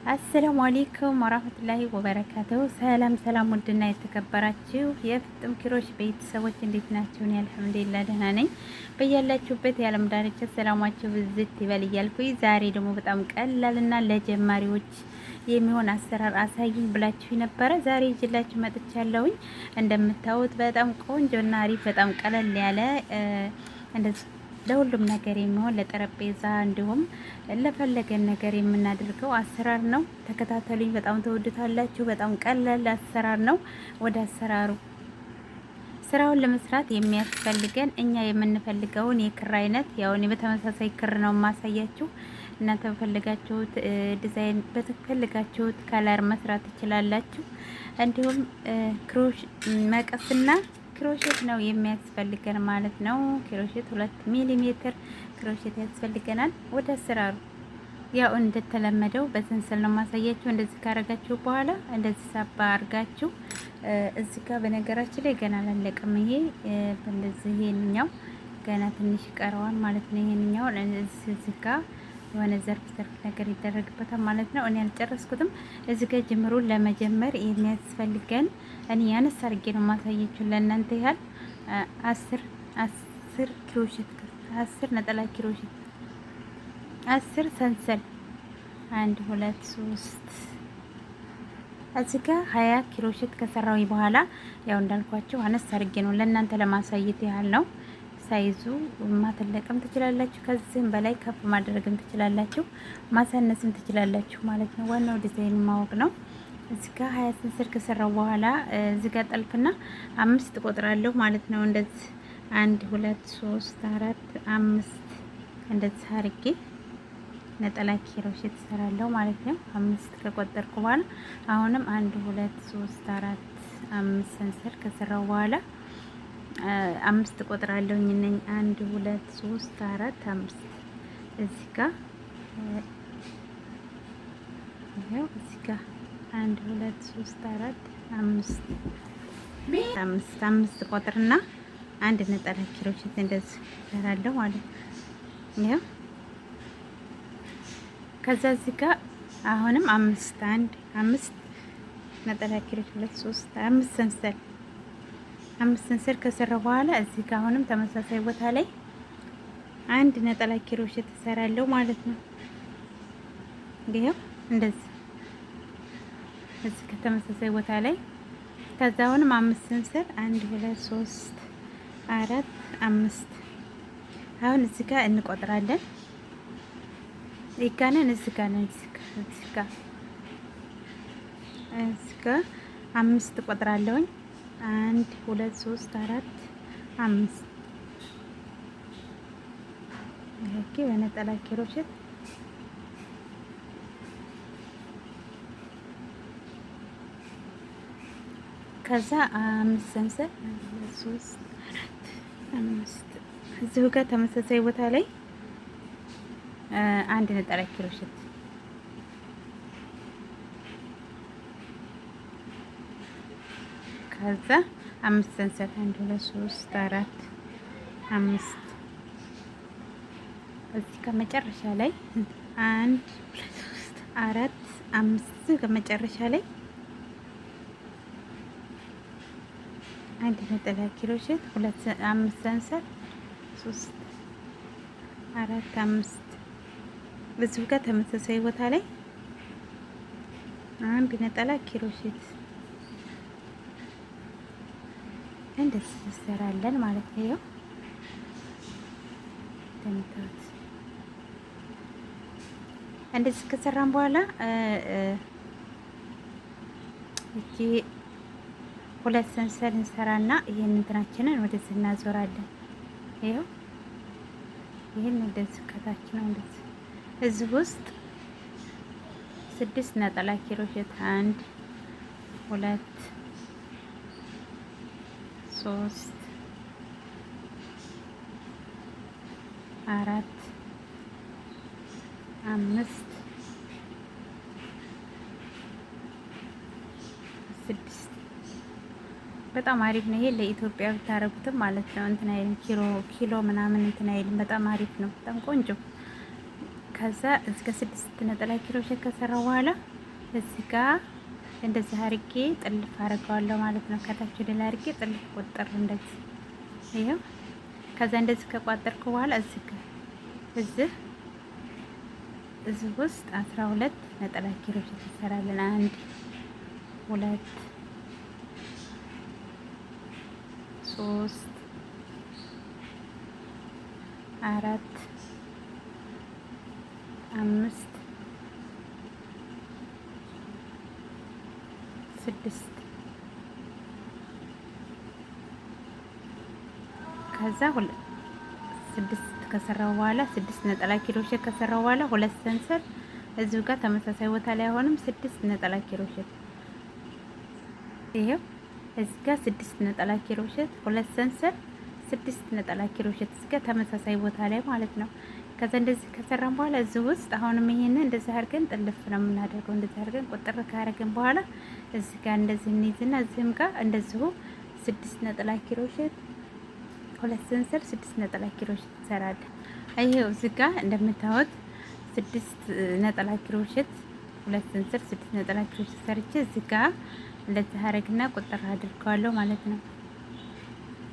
አሰላሙ አሌይኩም ወራህመቱላሂ ወበረካቱሁ። ሰላም ሰላም፣ ውድና የተከበራችሁ የፍጥም ኪሮሽ ቤተሰቦች እንዴት ናችሁ? እኔ አልሐምዱሊላህ ደህና ነኝ። በያላችሁበት የዓለም ዳርቻ ሰላማችሁ ብዝት ይበል እያልኩኝ ዛሬ ደግሞ በጣም ቀላልና ለጀማሪዎች የሚሆን አሰራር አሳይኝ ብላችሁ ነበረ። ዛሬ ይዤላችሁ መጥቻለሁኝ። እንደምታዩት በጣም ቆንጆና አሪፍ በጣም ቀለል ያለ እንደዚህ ለሁሉም ነገር የሚሆን ለጠረጴዛ እንዲሁም ለፈለገን ነገር የምናደርገው አሰራር ነው። ተከታተሉኝ፣ በጣም ተወዱታላችሁ። በጣም ቀላል አሰራር ነው። ወደ አሰራሩ ስራውን ለመስራት የሚያስፈልገን እኛ የምንፈልገውን የክር አይነት ያው እኔ በተመሳሳይ ክር ነው የማሳያችሁ። እናንተ በፈለጋችሁት ዲዛይን በተፈለጋችሁት ከለር መስራት ትችላላችሁ። እንዲሁም ክሮሽ መቀስና ክሮሼት ነው የሚያስፈልገን ማለት ነው። ክሮሼት 2 ሚሊ ሜትር ክሮሼት ያስፈልገናል። ወደ አሰራሩ ያው እንደተለመደው በሰንሰል ነው ማሳያችሁ። እንደዚህ ካረጋችሁ በኋላ እንደዚህ ሳባ አርጋችሁ እዚህ ጋር በነገራችን ላይ ገና አላለቀም። ይሄ እንደዚህ ይሄንኛው ገና ትንሽ ይቀረዋል ማለት ነው። ይሄንኛው እዚህ ጋር የሆነ ዘርፍ ነገር ይደረግበታል ማለት ነው። እኔ አልጨረስኩትም። እዚህ ጋር ጅምሩን ለመጀመር የሚያስፈልገን እኔ ያነሳ አድርጌ ነው ማሳየችሁ ለእናንተ ያህል 10 ክሮሼት 10 ነጠላ ክሮሼት 10 ሰንሰል 1 2 3 እዚህ ጋር 20 ክሮሼት ከሰራው በኋላ ያው እንዳልኳችሁ አነሳ አድርጌ ነው ለእናንተ ለማሳየት ያህል ነው። ሳይዙ ማተለቅም ትችላላችሁ። ከዚህም በላይ ከፍ ማድረግም ትችላላችሁ፣ ማሳነስም ትችላላችሁ ማለት ነው። ዋናው ዲዛይን ማወቅ ነው። እዚህ ጋር 20 ሰንሰል ከሰራው በኋላ እዚህ ጋር ጠልፍና 5 ቆጥራለሁ ማለት ነው። እንደዚህ 1 2 3 4 5 እንደዚህ አርጌ ነጠላ ክሮሼት እሰራለሁ ማለት ነው። 5 ከቆጠርኩ በኋላ አሁንም 1 2 3 4 5 ሰንሰል ከሰራው በኋላ 5 ቆጥራለሁ። እነኝ 1 2 3 4 5 እዚህ ጋር ይሄው እዚህ ጋር 1 2 3 4 5 ቆጥርና አንድ ነጠላ ክሮሼት እንደዚህ እሰራለሁ ማለት ነው። ይሄው ከዛ እዚህ ጋር አሁንም 5 ነጠላ ክሮሼት 2 3 5 ሰንሰል 5 ሰንሰል ከሰራው በኋላ እዚህ ጋር አሁንም ተመሳሳይ ቦታ ላይ አንድ ነጠላ ክሮሼት እሰራለሁ ማለት ነው። ይሄው እንደዚህ እዚህ ከተመሳሳይ ቦታ ላይ ከዛ አሁንም 5 ሰንሰል 1 2 3 4 5 አሁን እዚህ ጋር እንቆጥራለን። ይጋነን እዚህ ጋር 5 ቆጥራለሁኝ። 1 2 3 4 5 ይሄ በነጠላ ክሮሼት ከዛ 5 ሰንሰል 3 4 5 እዚሁ ጋር ተመሳሳይ ቦታ ላይ አንድ ነጠላ ክሮሼት ከዛ 5 ሰንሰል 1 2 3 4 5 እዚህ ከመጨረሻ ላይ 1 2 3 4 5 ከመጨረሻ ላይ አንድ ነጠላ ክሮሼት 5 ሰንሰል 3 4 5 በዚህ ጋር ተመሳሳይ ቦታ ላይ አንድ ነጠላ ክሮሼት እንደዚህ እንሰራለን ማለት ነው። ተመጣጣ እንደዚህ ከሰራን በኋላ እቺ 2 ሰንሰል እንሰራና ይሄን እንትናችንን ወደዚህ እናዞራለን። ይሄን እንደዚህ ከታች ነው እንደዚህ እዚህ ውስጥ 6 ነጠላ ክሮሼት 1 2 3 4 5 6 በጣም አሪፍ ነው። ይሄ ለኢትዮጵያ ብታረጉትም ማለት ነው እንትን አይልም፣ ኪሎ ምናምን እንትን አይልም። በጣም አሪፍ ነው። በጣም ቆንጆ። ከዛ እስከ 6 ነጠላ ክሮሼት ከሰራው በኋላ እዚህ ጋር እንደዚህ አድርጌ ጥልፍ አድርገዋለሁ ማለት ነው። ከታች ወደ ላይ አድርጌ ጥልፍ ቆጠር እንደዚህ ይሄው። ከዛ እንደዚህ ከቋጠርኩ በኋላ እዚህ ውስጥ 12 ነጠላ ኪሮሽ እንሰራለን። 1 2 3 4 5 6 ከዛ 6 ከሰራው በኋላ 6 ነጠላ ኪሮሼት ከሰራው በኋላ 2 ሰንሰል እዚሁ ጋር ተመሳሳይ ቦታ ላይ አሁንም 6 ነጠላ ኪሮሼት ይሄው እዚህ ጋር 6 ነጠላ ኪሮሼት 2 ሰንሰል 6 ነጠላ ኪሮሼት እዚህ ጋር ተመሳሳይ ቦታ ላይ ማለት ነው። ከዛ እንደዚህ ከሰራን በኋላ እዚህ ውስጥ አሁንም ይሄንን እንደዚህ አድርገን ጥልፍ ነው የምናደርገው። እንደዚህ አድርገን ቁጥር ካደረግን በኋላ እዚህ ጋር እንደዚህ እንይዝና እዚህም ጋር እንደዚሁ 6 ነጠላ ኪሮሼት 2 ሰንሰል 6 ነጠላ ኪሮሼት እንሰራለን። ይሄው እዚህ ጋር እንደምታዩት 6 ነጠላ ኪሮሼት 2 ሰንሰል 6 ነጠላ ኪሮሼት ሰርቼ እዚህ ጋር እንደዚህ አደርግና ቁጥር አድርገዋለሁ ማለት ነው።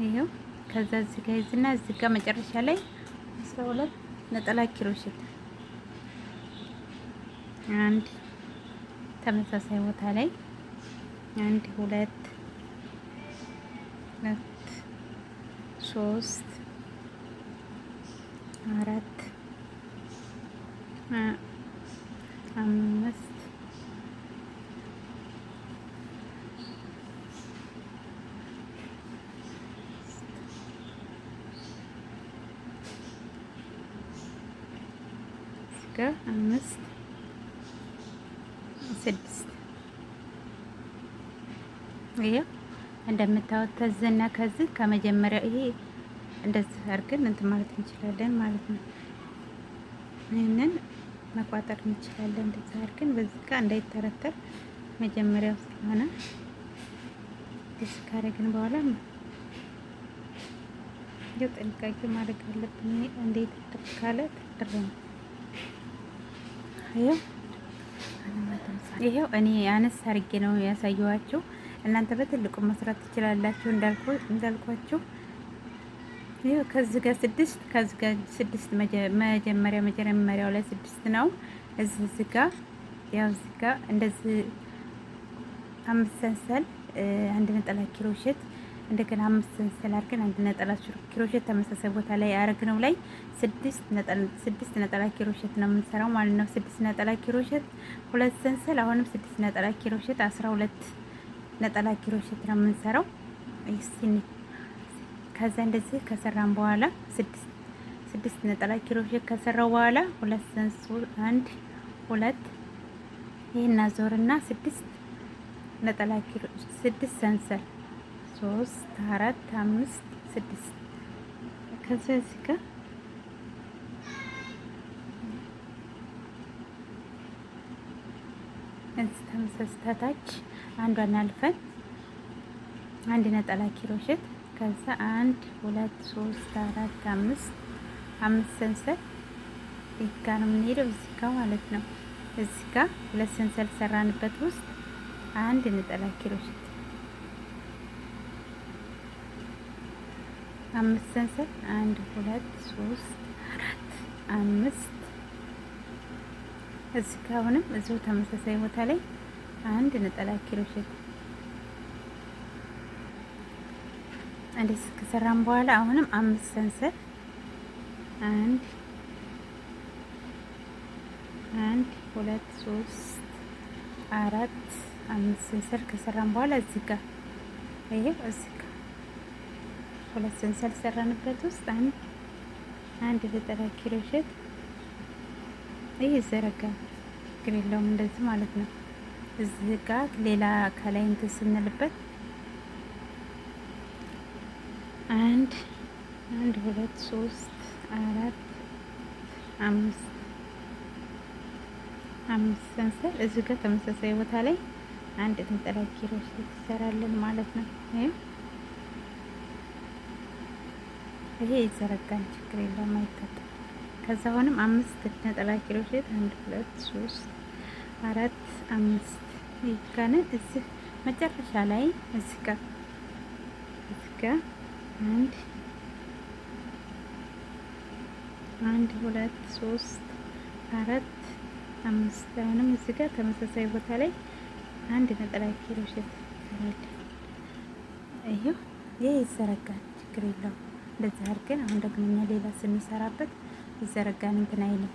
ይሄው ከዛ እዚህ ጋር ይዝና እዚህ ጋር መጨረሻ ላይ 12 ነጠላ ኪሮሼት አንድ ተመሳሳይ ቦታ ላይ 1 2 3 4 5 5 6 ይሄ እንደምታዩት ተዝና ከዚህ ከመጀመሪያ ይሄ እንደዚህ አድርገን እንትን ማለት እንችላለን ማለት ነው። ይሄንን መቋጠር እንችላለን እንደዚህ አድርገን በዚህ ጋር እንዳይተረተር መጀመሪያው ስለሆነ እዚህ ካደረግን በኋላ ጥንቃቄ ማድረግ አለብን። እንዴት ተካለ ተደረገ ይሄው እኔ አነስ አድርጌ ነው ያሳየኋችሁ። እናንተ በትልቁ መስራት ትችላላችሁ እንዳልኳችሁ። ይሄው ከዚህ ጋር 6 ከዚህ ጋር 6 መጀመሪያው ላይ 6 ነው። እዚህ ጋር ያው እዚህ ጋር እንደዚህ 5 ሰንሰል 1 ነጠላ ኪሮሼት እንደገና 5 ሰንሰል አድርገን 1 ነጠላ ኪሮሼት ተመሳሳይ ቦታ ላይ ያረግነው ላይ 6 ነጠላ ኪሮሼት ነው የምንሰራው ማለት ነው። 6 ነጠላ ኪሮሼት 2 ሰንሰል አሁንም 6 ነጠላ ኪሮሼት 12 ነጠላ ኪሮሼት ነው የምንሰራው። ከዛ እንደዚህ ከሰራን በኋላ 6 ነጠላ ኪሮሼት ከሰራው በኋላ 2 ሰንሰል 1 2 ይሄን አዞርና 6 ነጠላ ኪሮሼት 6 ሰንሰል 3 4 5 6 ከዛ እዚህ ጋር ተመሳሳታች አንዷን አልፈን 1 ነጠላ ኪሮሼት ከዛ 1 2 3 4 5 ሰንሰል ይጋ ነው የምንሄደው እዚህ ጋር ማለት ነው። እዚህ ጋር 2 ሰንሰል ሰራንበት ውስጥ 1 ነጠላ ኪሮሼት 5 ሰንሰል 1 2 3 4 5 እዚህ ጋር አሁንም እዚሁ ተመሳሳይ ቦታ ላይ 1 ነጠላ ኪሮሼት እንደዚህ ከሰራን በኋላ አሁንም 5 ሰንሰል 1 2 3 4 5 ሰንሰል ከሰራን በኋላ እዚህ ጋር ይሄው እዚህ ጋር 2 ሰንሰል ሰራንበት ውስጥ 1 ነጠላ ኪሮሼት ይሄ ይዘረጋል ችግር የለውም እንደዚህ ማለት ነው። እዚህ ጋር ሌላ ከላይ እንትን ስንልበት 1 2 3 4 5 ሰንሰል እዚህ ጋር ተመሳሳይ ቦታ ላይ 1 ነጠላ ኪሮሼት ትሰራለን ማለት ነው። ይሄ ይዘረጋል ችግር የለውም አይታጠም። ከዛ አሁንም 5 ነጠላ ኪሮሼት 1 2 3 4 5 ይካነ እዚህ መጨረሻ ላይ እዚህ ጋር አንድ 2 3 4 5 አሁንም እዚህ ጋር ተመሳሳይ ቦታ ላይ አንድ ነጠላ ኪሮሼት ሰራለሁ። ይሄው ይሄ ይዘረጋል፣ ችግር የለውም። እንደዚህ አድርገን አሁን ደግሞ እኛ ሌላ ስንሰራበት ይዘረጋን እንትን አይልም።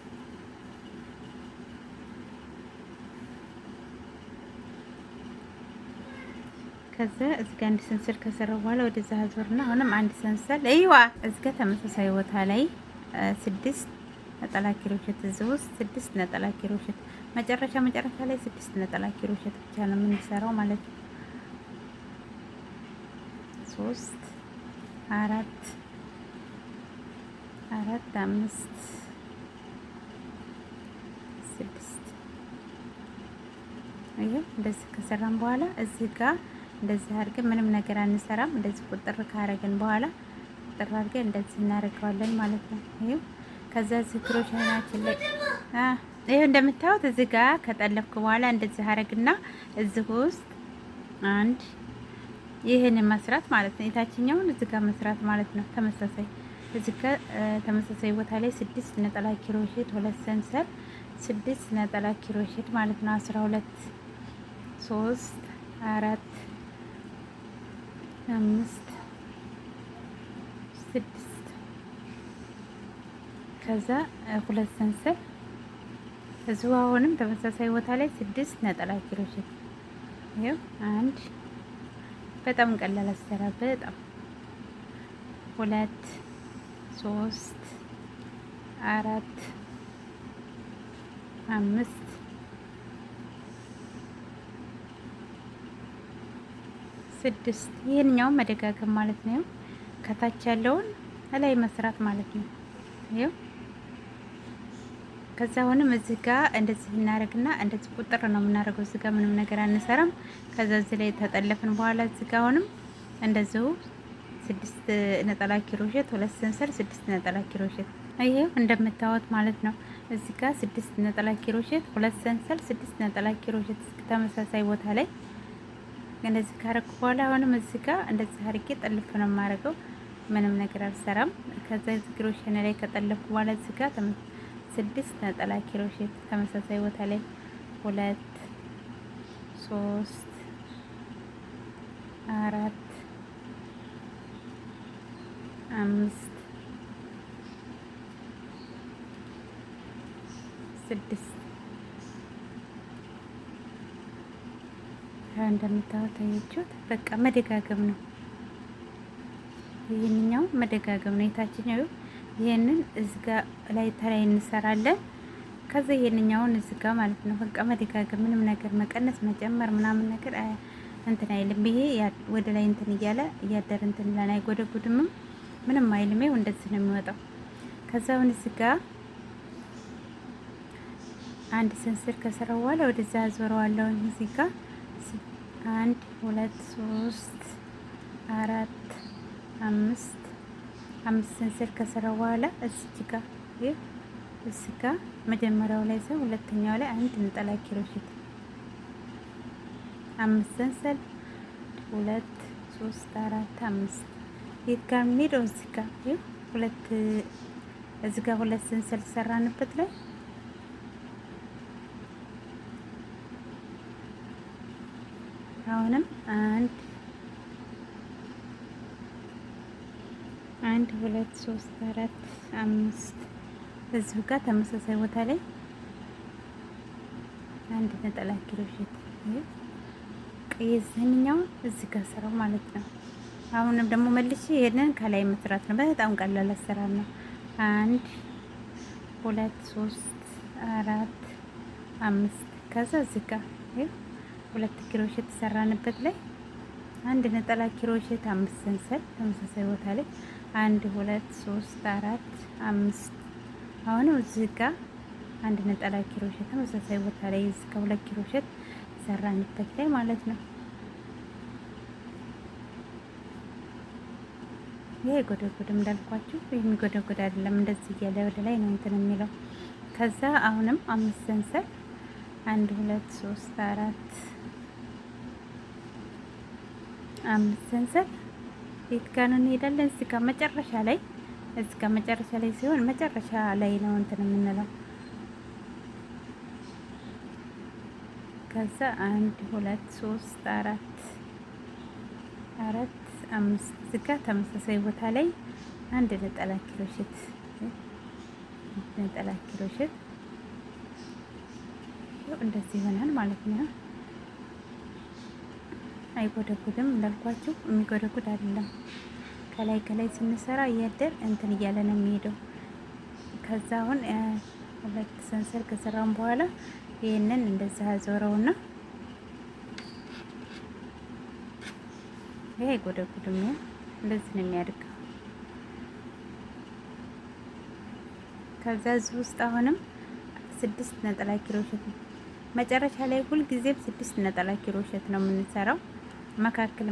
ከዛ እዚህ ጋር አንድ ሰንሰል ከሰራው በኋላ ወደዛ አዞርና አሁንም አንድ ሰንሰል አይዋ እዚህ ጋር ተመሳሳይ ቦታ ላይ 6 ነጠላ ኪሮሼት እዚህ ውስጥ 6 ነጠላ ኪሮሼት መጨረሻ ላይ 6 ነጠላ ኪሮሼት ብቻ ነው የምንሰራው ማለት ነው። 3 4 5 6 አየው። እንደዚህ ከሰራን በኋላ እዚህ ጋር እንደዚህ አድርገን ምንም ነገር አንሰራም። እንደዚህ ቁጥር ካረግን በኋላ ቁጥር አድርገን እንደዚህ እናደርገዋለን ማለት ነው። ይሄው ከዛ እዚህ ክሮሼታችን ላይ ይሄው እንደምታዩት እዚህ ጋር ከጠለፍኩ በኋላ እንደዚህ አረግና እዚህ ውስጥ አንድ ይሄንን መስራት ማለት ነው። የታችኛውን እዚህ ጋር መስራት ማለት ነው። ተመሳሳይ እዚህ ጋር ተመሳሳይ ቦታ ላይ 6 ነጠላ ኪሮሼት 2 ሰንሰል 6 ነጠላ ኪሮሼት ማለት ነው። 12 3 4 5 6 ከዛ 2 ሰንሰል እዚሁ አሁንም ተመሳሳይ ቦታ ላይ 6 ነጠላ ኪሮሼት ይሄው አንድ በጣም ቀላል አሰራር በጣም 2 3 4 5 6 ይሄንኛው መደጋገም ማለት ነው። ከታች ያለውን ላይ መስራት ማለት ነው። ይሄው ከዛ አሁንም እዚህ ጋር እንደዚህ እናደርግና እንደዚህ ቁጥር ነው የምናደርገው። እዚህ ጋር ምንም ነገር አንሰራም። ከዛ እዚህ ላይ ተጠለፍን በኋላ እዚህ ጋር አሁንም እንደዚሁ 6 ነጠላ ኪሮሼት 2 ሰንሰል 6 ነጠላ ኪሮሼት ይሄው እንደምታዩት ማለት ነው። እዚህ ጋር 6 ነጠላ ኪሮሼት 2 ሰንሰል 6 ነጠላ ኪሮሼት ተመሳሳይ ቦታ ላይ እንደዚህ ካረኩ በኋላ አሁንም እዚህ ጋር እንደዚህ አድርጌ ጠልፍ ነው የማደርገው። ምንም ነገር አልሰራም። ከዛ እዚህ ክሮሼት ላይ ከጠለፍኩ በኋላ እዚህ ጋር 6 ነጠላ ኪሮሼት ተመሳሳይ ቦታ ላይ 2 3 4 5 6 እንደምታዩት አያችሁት። በቃ መደጋገም ነው። ይሄንኛው መደጋገም ነው። የታችኛው ይሄንን እዚህ ጋር ላይ ተላይ እንሰራለን። ከዛ ይሄንኛውን እዚህ ጋር ማለት ነው። በቃ መደጋገም፣ ምንም ነገር መቀነስ መጨመር ምናምን ነገር እንትን አይልም። ይሄ ወደ ላይ እንትን እያለ እያደር እንትን ላይ አይጎደጉድም፣ ምንም አይልም። ይሄው እንደዚህ ነው የሚወጣው። ከዛ አሁን እዚህ ጋር አንድ ሰንሰል ከሰራው በኋላ ወደዛ አዞረዋለሁ። እዚህ ጋር 1 2 3 4 5 ሰንሰል ከሰራው በኋላ እዚህ ጋር እዚህ ጋር መጀመሪያው ላይ ሰው ሁለተኛው ላይ አንድ ነጠላ ኪሮሼት 5 ሰንሰል 2 3 4 5 የት ጋር የሚሄደው እዚህ ጋር ሁለት እዚህ ጋር 2 ሰንሰል ሰራንበት ላይ አሁንም 1 2 3 4 5 እዚሁ ጋር ተመሳሳይ ቦታ ላይ አንድ ነጠላ ኪሮሼት ቀይዘኛው እዚህ ጋር ሰራው ማለት ነው። አሁንም ደግሞ መልሼ ይሄንን ከላይ መስራት ነው። በጣም ቀላል አሰራር ነው። 1 2 3 4 5 ከዛ እዚህ ጋር 2 ኪሮሼት ሰራንበት ላይ አንድ ነጠላ ኪሮሼት 5 ሰንሰል ተመሳሳይ ቦታ ላይ 1 2 3 4 5 አሁንም እዚህ ጋር አንድ ነጠላ ኪሮሼት ተመሳሳይ ቦታ ላይ እዚህ ጋር 2 ኪሮሼት ሰራንበት ላይ ማለት ነው። ይሄ ጎደጎድ እንዳልኳችሁ የሚጎደጎድ አይደለም። እንደዚህ እያለ ወደ ላይ ነው እንትን የሚለው። ከዛ አሁንም 5 ሰንሰል 1 2 3 4 5 ሰንሰል የት ጋር ነው እንሄዳለን? እዚህ ጋር መጨረሻ ላይ እዚህ ጋር መጨረሻ ላይ ሲሆን መጨረሻ ላይ ነው እንትን የምንለው። ከዛ 1 2 3 4 5 እዚህ ጋር ተመሳሳይ ቦታ ላይ አንድ ነጠላ ኪሮሼት እንደዚህ ይሆናል ማለት ነው። አይጎደጉድም እንዳልኳችሁ፣ የሚጎደጉድ አይደለም። ከላይ ስንሰራ እያደር እንትን እያለ ነው የሚሄደው። ከዛ አሁን 2 ሰንሰል ከሰራን በኋላ ይሄንን እንደዛ አዞረውና ይሄ አይጎደጉድም፣ እንደዚህ ነው የሚያድገው። ከዛ እዚህ ውስጥ አሁንም 6 ነጠላ ኪሮሼት መጨረሻ ላይ ሁልጊዜም 6 ነጠላ ኪሮሼት ነው የምንሰራው። መካከል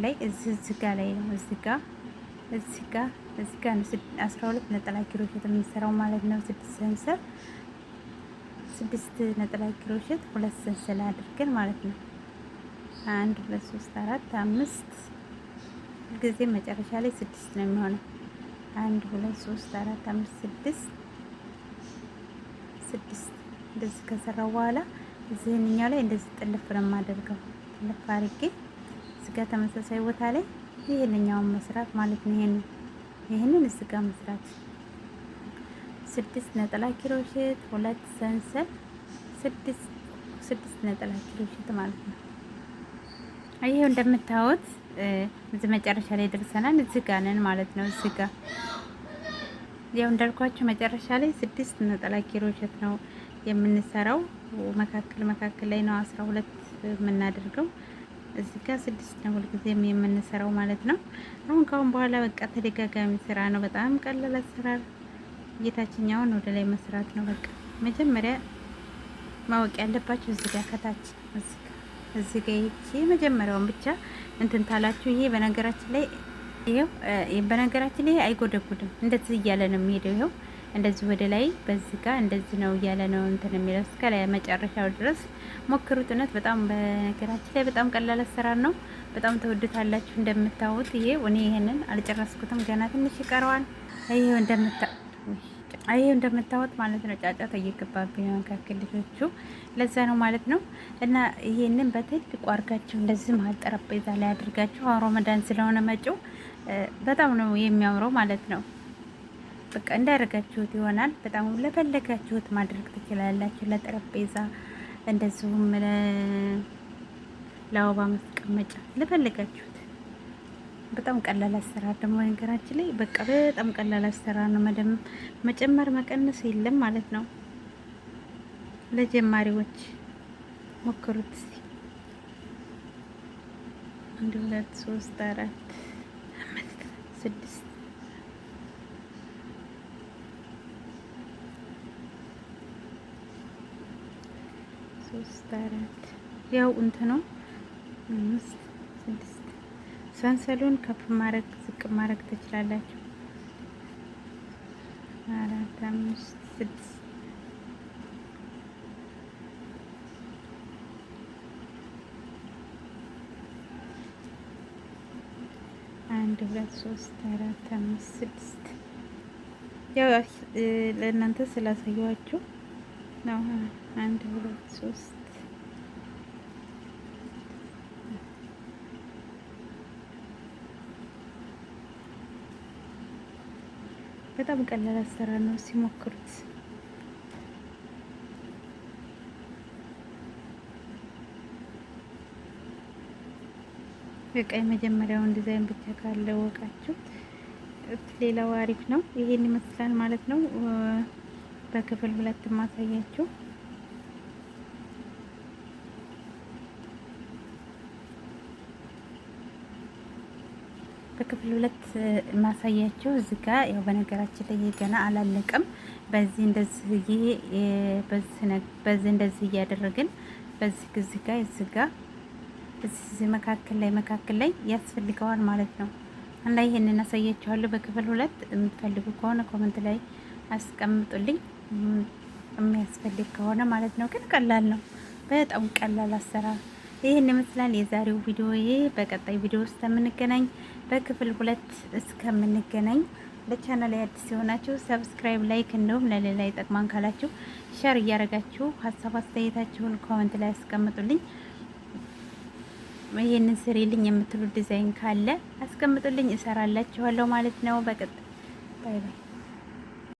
ላይ እዚህ ጋር ላይ ነው እዚህ ጋር ነው 12 ነጠላ ኪሮሼት የምንሰራው ማለት ነው። 6 ሰንሰል 6 ነጠላ ኪሮሼት 2 ሰንሰል አድርገን ማለት ነው። 1 2 3 4 5 ጊዜ መጨረሻ ላይ 6 ነው የሚሆነው። 1 2 3 4 5 6 እንደዚህ ከሰራው በኋላ እዚህኛው ላይ እንደዚህ ጥልፍ ነው የማደርገው። ጥልፍ አድርጌ እዚህ ጋር ተመሳሳይ ቦታ ላይ ይሄንኛውን መስራት ማለት ነው። ይሄንን እዚህ ጋር መስራት 6 ነጠላ ኪሮሼት 2 ሰንሰል 6 ነጠላ ኪሮሼት ማለት ነው። ይሄው እንደምታዩት እዚህ መጨረሻ ላይ ደርሰናል። እዚህ ጋር ነን ማለት ነው። እዚህ ጋር ያው እንዳልኳችሁ መጨረሻ ላይ 6 ነጠላ ኪሮሼት ነው የምንሰራው። መካከል ላይ ነው 12 የምናደርገው። እዚህ ጋር 6 ነው ሁልጊዜም የምንሰራው ማለት ነው። አሁን ካሁን በኋላ በቃ ተደጋጋሚ ስራ ነው። በጣም ቀላል አሰራር። የታችኛውን ወደ ላይ መስራት ነው በቃ። መጀመሪያ ማወቅ ያለባችሁ እዚህ ጋር ከታች እዚህ ጋር ይሄ መጀመሪያውን ብቻ እንትን ታላችሁ። ይሄ በነገራችን ላይ አይጎደጉድም። እንደዚህ እያለ ነው የሚሄደው። ይሄው እንደዚህ ወደ ላይ በዚህ ጋር እንደዚህ ነው እያለ ነው እንትን የሚለው እስከ ላይ መጨረሻው ድረስ ሞክሩት። እውነት በጣም በነገራችን ላይ በጣም ቀላል አሰራር ነው። በጣም ተወዱታላችሁ። እንደምታዩት እኔ ይሄንን አልጨረስኩትም፣ ገና ትንሽ ይቀረዋል። ይሄው እንደምታዩት ማለት ነው። ጫጫታ እየገባብኝ ነው መካከል ልጆቹ፣ ለዛ ነው ማለት ነው። እና ይሄንን በትልቁ አድርጋችሁ እንደዚህ መሀል ጠረጴዛ ላይ አድርጋችሁ አሁን ረመዳን ስለሆነ መጪው በጣም ነው የሚያምረው ማለት ነው። በቃ እንዳደረጋችሁት ይሆናል። በጣም ለፈለጋችሁት ማድረግ ትችላላችሁ። ለጠረጴዛ እንደዚሁም ለአበባ ማስቀመጫ ለፈለጋችሁት። በጣም ቀላል አሰራር ደግሞ ነገራችን ላይ በቃ በጣም ቀላል አሰራር ነው። መጨመር መቀነስ የለም ማለት ነው። ለጀማሪዎች ሞክሩት እስቲ። 1 2 3 4 5 6 3 4 ያው እንትኑ 5 6 ሰንሰሉን ከፍ ማድረግ ዝቅ ማድረግ ትችላላችሁ። 4 5 6 1 2 3 4 5 6 ያው ለእናንተ ስላሳየኋችሁ ነው። 1 2 3 በጣም ቀላል አሰራር ነው። ሲሞክሩት በቃ የመጀመሪያውን ዲዛይን ብቻ ካለወቃችሁ ሌላው አሪፍ ነው። ይሄን ይመስላል ማለት ነው። በክፍል 2 ማሳያችሁ ማሳያችሁ እዚህ ጋር ያው በነገራችን ላይ ገና አላለቀም። በዚህ እንደዚህ እያደረግን በዚህ እዚህ ጋር እዚህ መካከል ላይ ያስፈልገዋል ማለት ነው። እና ይሄንን አሳያችኋለሁ በክፍል 2። የምትፈልጉ ከሆነ ኮሜንት ላይ አስቀምጡልኝ የሚያስፈልግ ከሆነ ማለት ነው። ግን ቀላል ነው። በጣም ቀላል አሰራር ይህን ይመስላል የዛሬው ቪዲዮ። በቀጣይ ቪዲዮ ውስጥ እስከምንገናኝ በክፍል 2 እስከምንገናኝ ለቻናል አዲስ የሆናችሁ ሰብስክራይብ፣ ላይክ እንዲሁም ለሌላ ይጠቅማን ካላችሁ ሸር እያደረጋችሁ ሀሳብ አስተያየታችሁን ኮሜንት ላይ አስቀምጡልኝ። ይሄንን ስሪልኝ የምትሉ ዲዛይን ካለ አስቀምጡልኝ፣ እሰራላችኋለሁ ማለት ነው። በቀጣይ ባይ ባይ።